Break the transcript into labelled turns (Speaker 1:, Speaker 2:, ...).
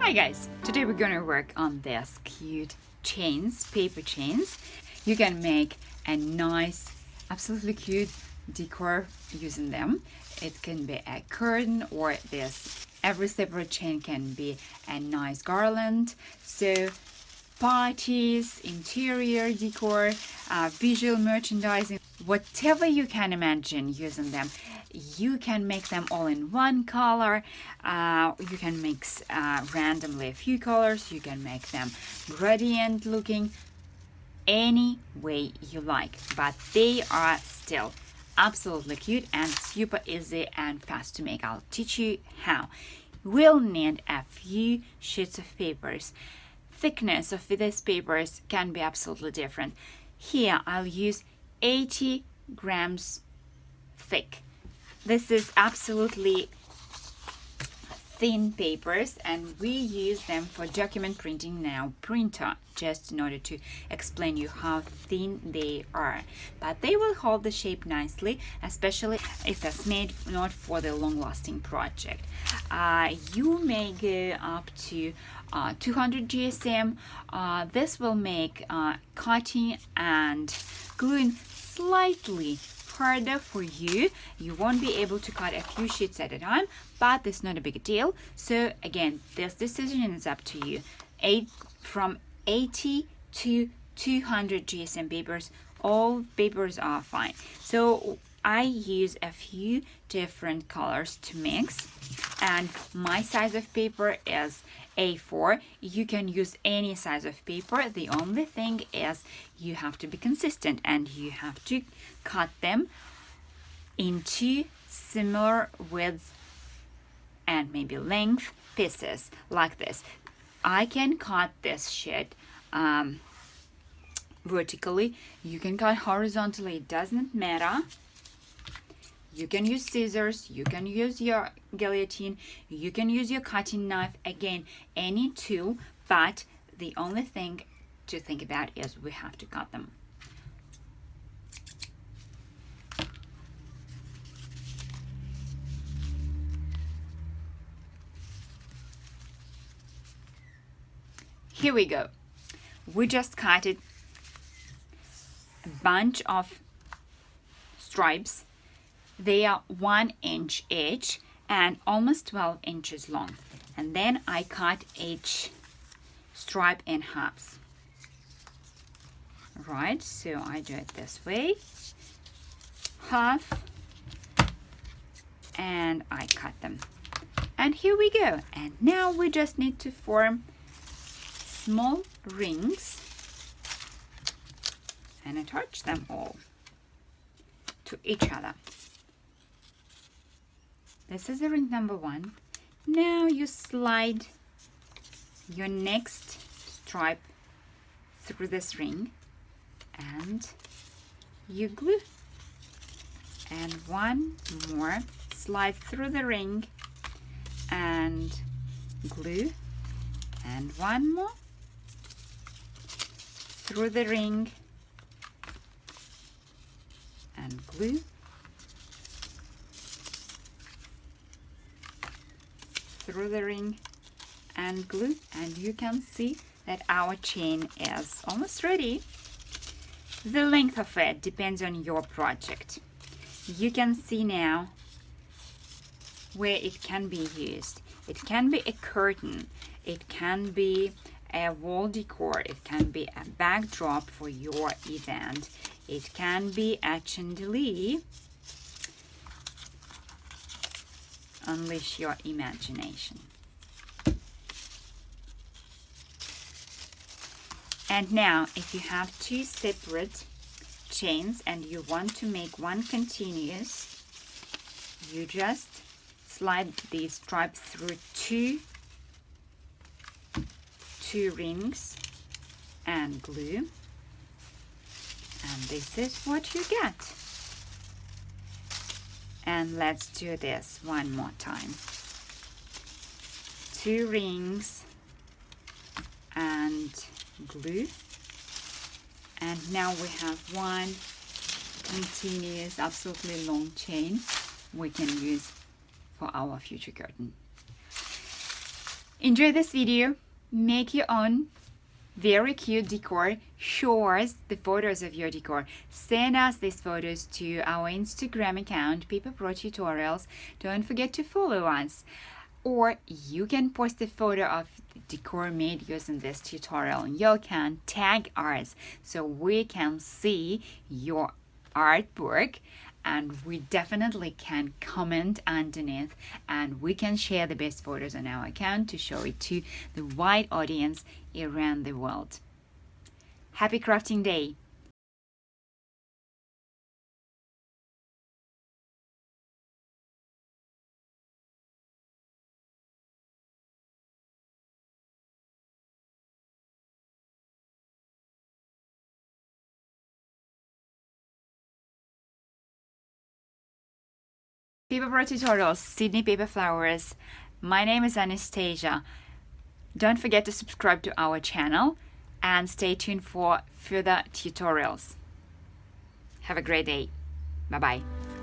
Speaker 1: Hi guys, today we're gonna work on this cute chains, paper chains. You can make a nice, absolutely cute decor using them. It can be a curtain or this. Every separate chain can be a nice garland. So parties, interior decor, visual merchandising, whatever you can imagine using them. You can make them all in one color. You can mix randomly a few colors. You can make them gradient looking, any way you like, but they are still absolutely cute and super easy and fast to make. I'll teach you how. We'll need a few sheets of papers. Thickness of these papers can be absolutely different. Here I'll use 80 grams thick. This is absolutely thin papers and we use them for document printing now printer, just in order to explain you how thin they are, but they will hold the shape nicely, especially if that's made not for the long-lasting project. You may go up to 200 GSM. This will make cutting and gluing slightly harder for you. You won't be able to cut a few sheets at a time, but it's not a big deal. So again, this decision is up to you. From 80 to 200 GSM papers, all papers are fine. So I use a few different colors to mix, and my size of paper is A4. You can use any size of paper. The only thing is you have to be consistent and you have to cut them into similar width and maybe length pieces like this. I can cut this sheet vertically. You can cut horizontally. It doesn't matter. You can use scissors, you can use your guillotine, you can use your cutting knife, again, any tool, but the only thing to think about is we have to cut them. Here we go. We just cut it a bunch of stripes. They are 1 inch each and almost 12 inches long. And then I cut each stripe in halves. Right, so I do it this way. Half. And I cut them. And here we go. And now we just need to form small rings and attach them all to each other. This is the ring number 1. Now you slide your next stripe through this ring and you glue. And one more, slide through the ring and glue. And one more through the ring and glue. Through the ring and glue, and you can see that our chain is almost ready. The length of it depends on your project. You can see now where it can be used. It can be a curtain, it can be a wall decor, it can be a backdrop for your event, it can be a chandelier. Unleash your imagination. And now, if you have two separate chains and you want to make one continuous, you just slide the stripe through two rings and glue. And this is what you get. And let's do this one more time. 2 rings and glue. And now we have one continuous, absolutely long chain we can use for our future curtain. Enjoy this video. Make your own very cute decor. Show us the photos of your decor. Send us these photos to our Instagram account, Paper Pro Tutorials. Don't forget to follow us. Or you can post a photo of the decor made using this tutorial and you can tag us so we can see your artwork, and we definitely can comment underneath and we can share the best photos on our account to show it to the wide audience around the world. Happy crafting day! Paper Pro Tutorials, Sydney Paper Flowers. My name is Anastasia. Don't forget to subscribe to our channel and stay tuned for further tutorials. Have a great day. Bye-bye.